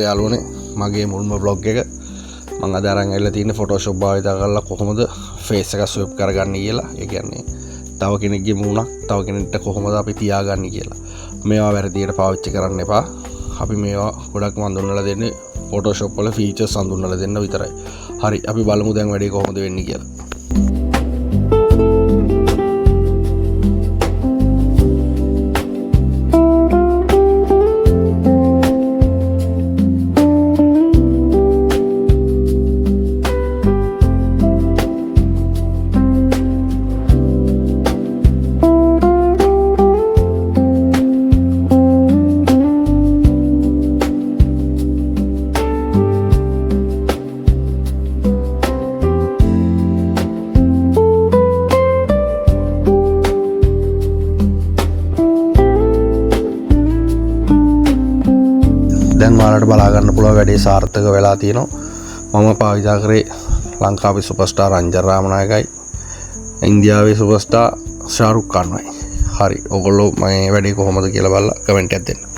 යාළුවනේ මගේ මුල්ම බ්ලොග් එක මම අද අරන් ඇවිල්ලා තියෙන්නේ Photoshop භාවිත කරලා කොහොමද ෆේස් එක ස්වැප් කරගන්නේ කියලා. ඒ කියන්නේ තව කෙනෙක්ගේ මූණක් තව කෙනෙක්ට කොහොමද අපි තියාගන්නේ කියලා. මේවා වැරදියට පාවිච්චි කරන්න එපා. අපි මේවා ගොඩක් හඳුන්වලා දෙන්නේ Photoshop වල ෆීචර්ස් හඳුන්වලා දෙන්න විතරයි. හරි අපි බලමු දැන් වැඩේ කොහොමද වෙන්නේ කියලා. දැන් ඔයාලට බලා ගන්න පුළුවන් වැඩේ සාර්ථක වෙලා තියෙනවා. මම පාවිච්චි කරේ ලංකාවේ සුපර්ස්ටාර් රංජන් රාමනායකයි ඉන්දියාවේ සුපර්ස්ටාර් ශාරුක් ඛාන්වයි. හරි ඔයගොල්ලෝ මේ වැඩේ කොහොමද කියලා බලලා කමෙන්ට් එකක් දෙන්න.